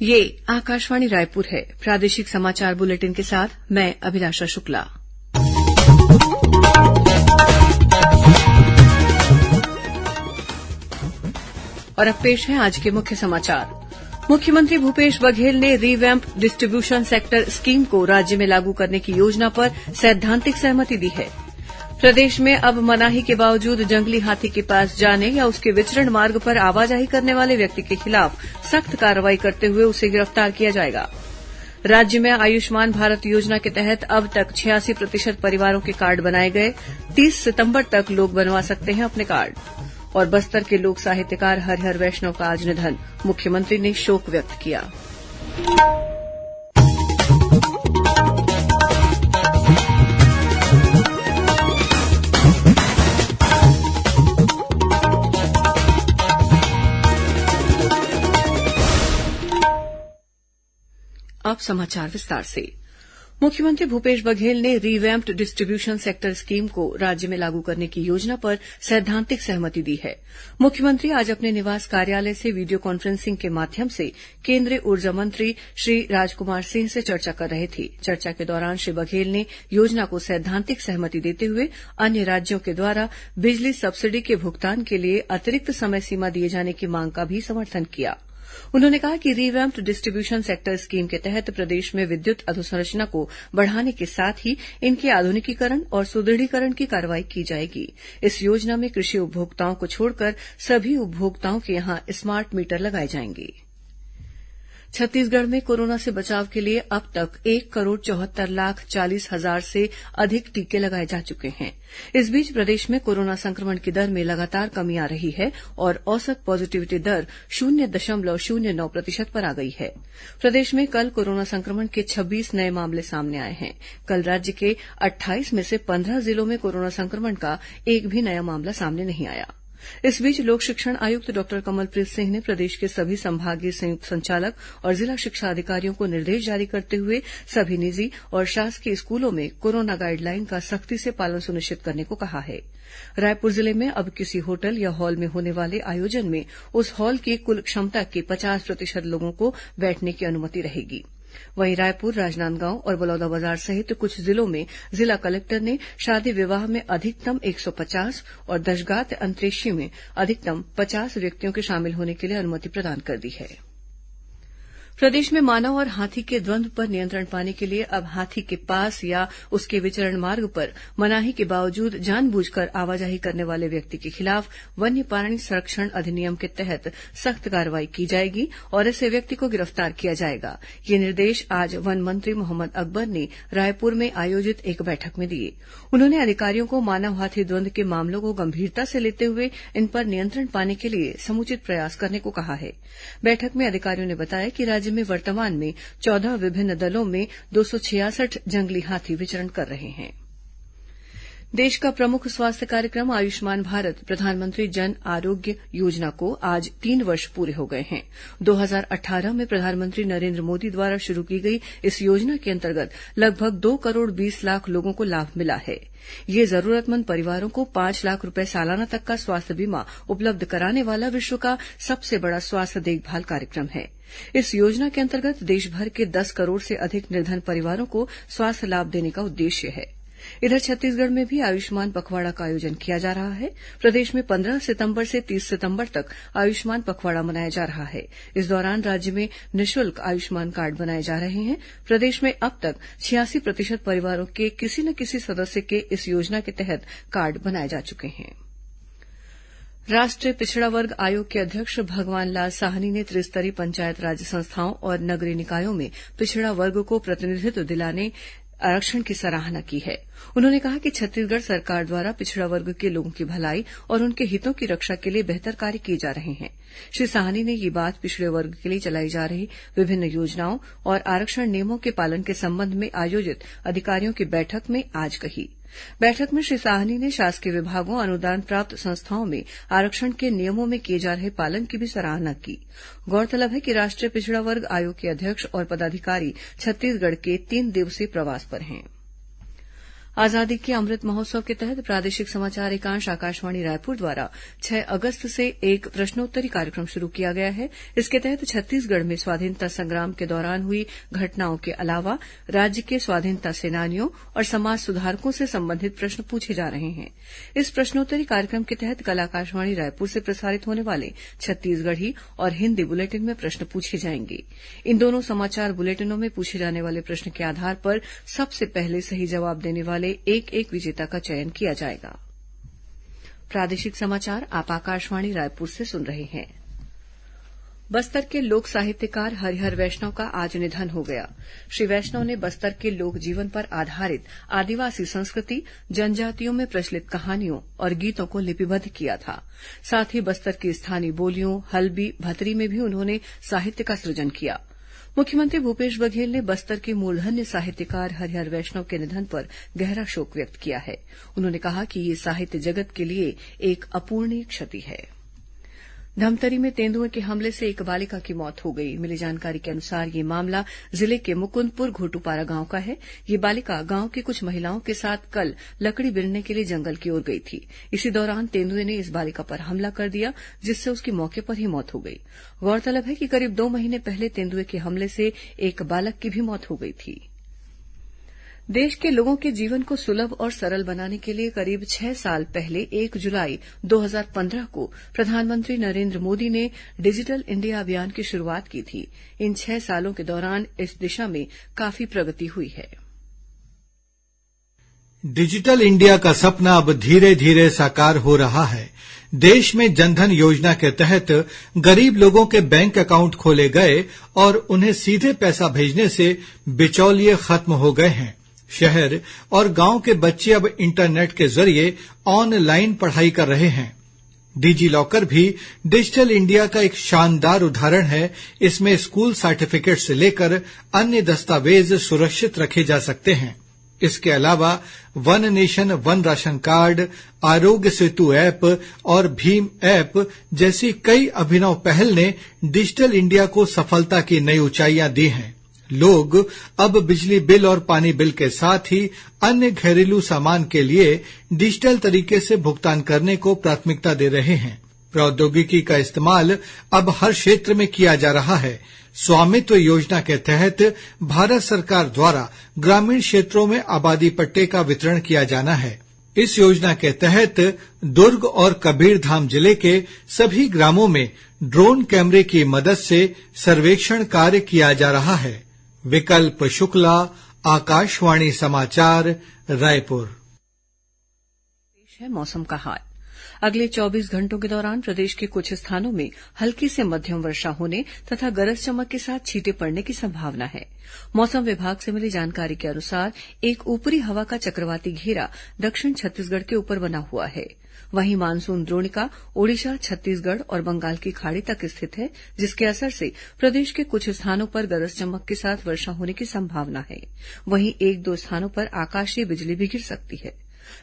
ये आकाशवाणी रायपुर है। प्रादेशिक समाचार बुलेटिन के साथ मैं अभिलाषा शुक्ला। और अब पेश है आज के मुख्य समाचार। मुख्यमंत्री भूपेश बघेल ने रीवैम्प डिस्ट्रीब्यूशन सेक्टर स्कीम को राज्य में लागू करने की योजना पर सैद्धांतिक सहमति दी है। प्रदेश में अब मनाही के बावजूद जंगली हाथी के पास जाने या उसके विचरण मार्ग पर आवाजाही करने वाले व्यक्ति के खिलाफ सख्त कार्रवाई करते हुए उसे गिरफ्तार किया जाएगा। राज्य में आयुष्मान भारत योजना के तहत अब तक 86% परिवारों के कार्ड बनाए गए। 30 सितंबर तक लोग बनवा सकते हैं अपने कार्ड। और बस्तर के लोक साहित्यकार हरिहर वैष्णव का आज निधन, मुख्यमंत्री ने शोक व्यक्त किया। अब समाचार विस्तार से। मुख्यमंत्री भूपेश बघेल ने रीवैम्प्ड डिस्ट्रीब्यूशन सेक्टर स्कीम को राज्य में लागू करने की योजना पर सैद्धांतिक सहमति दी है। मुख्यमंत्री आज अपने निवास कार्यालय से वीडियो कॉन्फ्रेंसिंग के माध्यम से केंद्रीय ऊर्जा मंत्री श्री राजकुमार सिंह से चर्चा कर रहे थे। चर्चा के दौरान श्री बघेल ने योजना को सैद्धांतिक सहमति देते हुए अन्य राज्यों के द्वारा बिजली सब्सिडी के भुगतान के लिए अतिरिक्त समय सीमा दिए जाने की मांग का भी समर्थन किया। उन्होंने कहा कि रीवैम्प्ड डिस्ट्रीब्यूशन सेक्टर स्कीम के तहत प्रदेश में विद्युत अधोसंरचना को बढ़ाने के साथ ही इनके आधुनिकीकरण और सुदृढ़ीकरण की कार्रवाई की जाएगी। इस योजना में कृषि उपभोक्ताओं को छोड़कर सभी उपभोक्ताओं के यहां स्मार्ट मीटर लगाए जाएंगे। छत्तीसगढ़ में कोरोना से बचाव के लिए अब तक 1,74,40,000 से अधिक टीके लगाए जा चुके हैं। इस बीच प्रदेश में कोरोना संक्रमण की दर में लगातार कमी आ रही है और औसत पॉजिटिविटी दर 0.09% पर आ गई है। प्रदेश में कल कोरोना संक्रमण के 26 नए मामले सामने आए हैं। कल राज्य के 28 में से 15 जिलों में कोरोना संक्रमण का एक भी नया मामला सामने नहीं आया। इस बीच लोक शिक्षण आयुक्त डॉक्टर कमलप्रीत सिंह ने प्रदेश के सभी संभागीय संयुक्त संचालक और जिला शिक्षा अधिकारियों को निर्देश जारी करते हुए सभी निजी और शासकीय स्कूलों में कोरोना गाइडलाइन का सख्ती से पालन सुनिश्चित करने को कहा है। रायपुर जिले में अब किसी होटल या हॉल में होने वाले आयोजन में उस हॉल की कुल क्षमता के 50% लोगों को बैठने की अनुमति रहेगी। वहीं रायपुर, राजनांदगांव और बलौदाबाजार सहित कुछ जिलों में जिला कलेक्टर ने शादी विवाह में अधिकतम 150 और दशगात अंत्येष्टि में अधिकतम 50 व्यक्तियों के शामिल होने के लिए अनुमति प्रदान कर दी है। प्रदेश में मानव और हाथी के द्वंद्व पर नियंत्रण पाने के लिए अब हाथी के पास या उसके विचरण मार्ग पर मनाही के बावजूद जानबूझकर आवाजाही करने वाले व्यक्ति के खिलाफ वन्य प्राणी संरक्षण अधिनियम के तहत सख्त कार्रवाई की जाएगी और ऐसे व्यक्ति को गिरफ्तार किया जाएगा। ये निर्देश आज वन मंत्री मोहम्मद अकबर ने रायपुर में आयोजित एक बैठक में दिए। उन्होंने अधिकारियों को मानव हाथी द्वंद्व के मामलों को गंभीरता से लेते हुए इन पर नियंत्रण पाने के लिए समुचित प्रयास करने को कहा है। बैठक में अधिकारियों ने बताया कि राज्य में वर्तमान में 14 विभिन्न दलों में 266 जंगली हाथी विचरण कर रहे हैं। देश का प्रमुख स्वास्थ्य कार्यक्रम आयुष्मान भारत प्रधानमंत्री जन आरोग्य योजना को आज 3 वर्ष पूरे हो गए हैं। 2018 में प्रधानमंत्री नरेंद्र मोदी द्वारा शुरू की गई इस योजना के अंतर्गत लगभग 2 करोड़ 20 लाख लोगों को लाभ मिला है। ये जरूरतमंद परिवारों को 5 लाख रुपए सालाना तक का स्वास्थ्य बीमा उपलब्ध कराने वाला विश्व का सबसे बड़ा स्वास्थ्य देखभाल कार्यक्रम है। इस योजना के अंतर्गत देशभर के 10 करोड़ से अधिक निर्धन परिवारों को स्वास्थ्य लाभ देने का उद्देश्य है। इधर छत्तीसगढ़ में भी आयुष्मान पखवाड़ा का आयोजन किया जा रहा है। प्रदेश में 15 सितंबर से 30 सितंबर तक आयुष्मान पखवाड़ा मनाया जा रहा है। इस दौरान राज्य में निःशुल्क आयुष्मान कार्ड बनाए जा रहे हैं। प्रदेश में अब तक 86% परिवारों के किसी न किसी सदस्य के इस योजना के तहत कार्ड बनाए जा चुके हैं। राष्ट्रीय पिछड़ा वर्ग आयोग के अध्यक्ष भगवान लाल साहनी ने त्रिस्तरीय पंचायत राज संस्थाओं और नगरीय निकायों में पिछड़ा वर्ग को प्रतिनिधित्व दिलाने आरक्षण की सराहना की है। उन्होंने कहा कि छत्तीसगढ़ सरकार द्वारा पिछड़ा वर्ग के लोगों की भलाई और उनके हितों की रक्षा के लिए बेहतर कार्य किए जा रहे हैं। श्री साहनी ने ये बात पिछड़े वर्ग के लिए चलाई जा रही विभिन्न योजनाओं और आरक्षण नियमों के पालन के संबंध में आयोजित अधिकारियों की बैठक में आज कही। बैठक में श्री साहनी ने शासकीय विभागों, अनुदान प्राप्त संस्थाओं में आरक्षण के नियमों में किए जा रहे पालन की भी सराहना की। गौरतलब है कि राष्ट्रीय पिछड़ा वर्ग आयोग के अध्यक्ष और पदाधिकारी छत्तीसगढ़ के 3 दिवसीय प्रवास पर हैं। आजादी के अमृत महोत्सव के तहत प्रादेशिक समाचार एकांश आकाशवाणी रायपुर द्वारा 6 अगस्त से एक प्रश्नोत्तरी कार्यक्रम शुरू किया गया है। इसके तहत छत्तीसगढ़ में स्वाधीनता संग्राम के दौरान हुई घटनाओं के अलावा राज्य के स्वाधीनता सेनानियों और समाज सुधारकों से संबंधित प्रश्न पूछे जा रहे हैं। इस प्रश्नोत्तरी कार्यक्रम के तहत कल आकाशवाणी रायपुर से प्रसारित होने वाले छत्तीसगढ़ी और हिन्दी बुलेटिन में प्रश्न पूछे जाएंगे। इन दोनों समाचार बुलेटिनों में पूछे जाने वाले प्रश्न के आधार पर सबसे पहले सही जवाब देने वाले एक विजेता का चयन किया जाएगा। प्रादेशिक समाचार आप आकाशवाणी रायपुर से सुन रहे हैं। बस्तर के लोक साहित्यकार हरिहर वैष्णव का आज निधन हो गया। श्री वैष्णव ने बस्तर के लोक जीवन पर आधारित आदिवासी संस्कृति, जनजातियों में प्रचलित कहानियों और गीतों को लिपिबद्ध किया था। साथ ही बस्तर की स्थानीय बोलियों, हल्बी, भतरी में भी उन्होंने साहित्य का सृजन किया। मुख्यमंत्री भूपेश बघेल ने बस्तर के मूर्धन्य साहित्यकार हरिहर वैष्णव के निधन पर गहरा शोक व्यक्त किया है। उन्होंने कहा कि ये साहित्य जगत के लिए एक अपूरणीय क्षति है। धमतरी में तेंदुए के हमले से एक बालिका की मौत हो गई। मिली जानकारी के अनुसार ये मामला जिले के मुकुंदपुर घोटूपारा गांव का है। ये बालिका गांव की कुछ महिलाओं के साथ कल लकड़ी बिनने के लिए जंगल की ओर गई थी। इसी दौरान तेंदुए ने इस बालिका पर हमला कर दिया, जिससे उसकी मौके पर ही मौत हो गई। गौरतलब है कि करीब 2 महीने पहले तेंदुए के हमले से एक बालक की भी मौत हो गई थी। देश के लोगों के जीवन को सुलभ और सरल बनाने के लिए करीब 6 साल पहले 1 जुलाई 2015 को प्रधानमंत्री नरेंद्र मोदी ने डिजिटल इंडिया अभियान की शुरुआत की थी। इन 6 सालों के दौरान इस दिशा में काफी प्रगति हुई है। डिजिटल इंडिया का सपना अब धीरे धीरे साकार हो रहा है। देश में जनधन योजना के तहत गरीब लोगों के बैंक अकाउंट खोले गए और उन्हें सीधे पैसा भेजने से बिचौलिए खत्म हो गए हैं। शहर और गांव के बच्चे अब इंटरनेट के जरिए ऑनलाइन पढ़ाई कर रहे हैं। डिजी लॉकर भी डिजिटल इंडिया का एक शानदार उदाहरण है। इसमें स्कूल सर्टिफिकेट से लेकर अन्य दस्तावेज सुरक्षित रखे जा सकते हैं। इसके अलावा one nation one ration card, Aarogya Setu app और भीम ऐप जैसी कई अभिनव पहल ने डिजिटल इंडिया को सफलता की नई ऊंचाइयां दी हैं। लोग अब बिजली बिल और पानी बिल के साथ ही अन्य घरेलू सामान के लिए डिजिटल तरीके से भुगतान करने को प्राथमिकता दे रहे हैं। प्रौद्योगिकी का इस्तेमाल अब हर क्षेत्र में किया जा रहा है। स्वामित्व योजना के तहत भारत सरकार द्वारा ग्रामीण क्षेत्रों में आबादी पट्टे का वितरण किया जाना है। इस योजना के तहत दुर्ग और कबीरधाम जिले के सभी ग्रामों में ड्रोन कैमरे की मदद से सर्वेक्षण कार्य किया जा रहा है। विकल्प शुक्ला, आकाशवाणी समाचार, रायपुर। पेश है मौसम का हाल। अगले 24 घंटों के दौरान प्रदेश के कुछ स्थानों में हल्की से मध्यम वर्षा होने तथा गरज चमक के साथ छींटे पड़ने की संभावना है। मौसम विभाग से मिली जानकारी के अनुसार एक ऊपरी हवा का चक्रवाती घेरा दक्षिण छत्तीसगढ़ के ऊपर बना हुआ है। वहीं मानसून द्रोणिका ओडिशा, छत्तीसगढ़ और बंगाल की खाड़ी तक स्थित है, जिसके असर से प्रदेश के कुछ स्थानों पर गरज चमक के साथ वर्षा होने की संभावना है। वहीं 1-2 स्थानों पर आकाशीय बिजली भी गिर सकती है।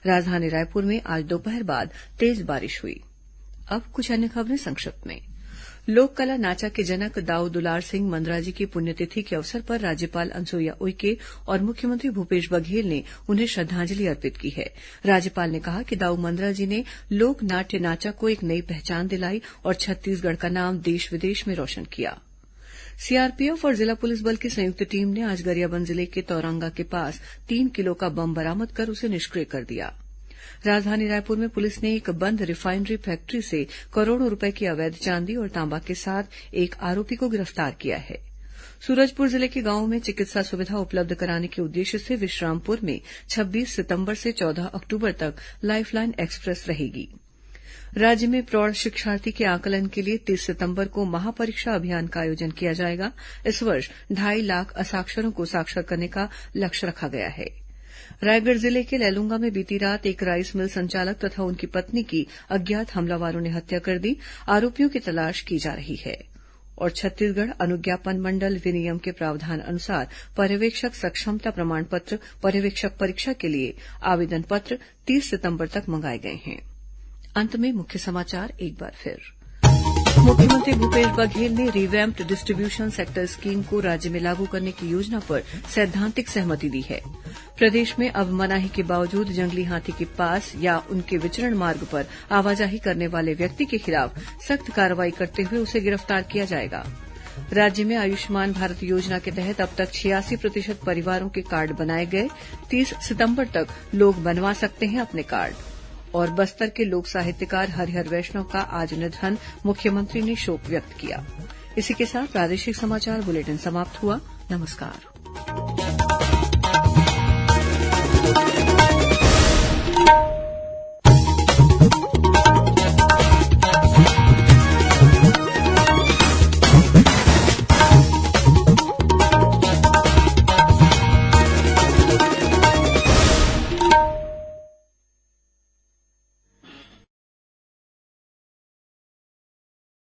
राजधानी रायपुर में आज दोपहर बाद तेज बारिश हुई। अब कुछ अन्य खबरें संक्षिप्त में। लोक कला नाचा के जनक दाऊ दुलार सिंह मंदराजी की पुण्यतिथि के अवसर पर राज्यपाल अनुसुईया उइके और मुख्यमंत्री भूपेश बघेल ने उन्हें श्रद्धांजलि अर्पित की है। राज्यपाल ने कहा कि दाऊ मंदराजी ने लोक नाट्य नाचा को एक नई पहचान दिलाई और छत्तीसगढ़ का नाम देश विदेश में रोशन किया। सीआरपीएफ और जिला पुलिस बल की संयुक्त टीम ने आज गरियाबंद जिले के तौरंगा के पास 3 किलो का बम बरामद कर उसे निष्क्रिय कर दिया। राजधानी रायपुर में पुलिस ने एक बंद रिफाइनरी फैक्ट्री से करोड़ों रुपए की अवैध चांदी और तांबा के साथ एक आरोपी को गिरफ्तार किया है। सूरजपुर जिले के गांवों में चिकित्सा सुविधा उपलब्ध कराने के उद्देश्य से विश्रामपुर में 26 सितंबर से 14 अक्टूबर तक लाइफलाइन एक्सप्रेस रहेगी। राज्य में प्रौढ़ शिक्षार्थी के आकलन के लिए 30 सितंबर को महापरीक्षा अभियान का आयोजन किया जाएगा। इस वर्ष 2.5 लाख असाक्षरों को साक्षर करने का लक्ष्य रखा गया है। रायगढ़ जिले के लैलूंगा में बीती रात एक राइस मिल संचालक तथा उनकी पत्नी की अज्ञात हमलावरों ने हत्या कर दी। आरोपियों की तलाश की जा रही है। और छत्तीसगढ़ अनुज्ञापन मंडल विनियम के प्रावधान अनुसार पर्यवेक्षक सक्षमता प्रमाण पत्र पर्यवेक्षक परीक्षा के लिए आवेदन पत्र 30 सितंबर तक मंगाए गए हैं। अंत में मुख्य समाचार एक बार फिर। मुख्यमंत्री भूपेश बघेल ने रिवैम्प्ड डिस्ट्रीब्यूशन सेक्टर स्कीम को राज्य में लागू करने की योजना पर सैद्धांतिक सहमति दी है। प्रदेश में अब मनाही के बावजूद जंगली हाथी के पास या उनके विचरण मार्ग पर आवाजाही करने वाले व्यक्ति के खिलाफ सख्त कार्रवाई करते हुए उसे गिरफ्तार किया जाएगा। राज्य में आयुष्मान भारत योजना के तहत अब तक 86% परिवारों के कार्ड बनाए गए। 30 सितंबर तक लोग बनवा सकते हैं अपने कार्ड। और बस्तर के लोक साहित्यकार हरिहर वैष्णव का आज निधन, मुख्यमंत्री ने शोक व्यक्त किया। इसी के साथ प्रादेशिक समाचार बुलेटिन समाप्त हुआ। नमस्कार।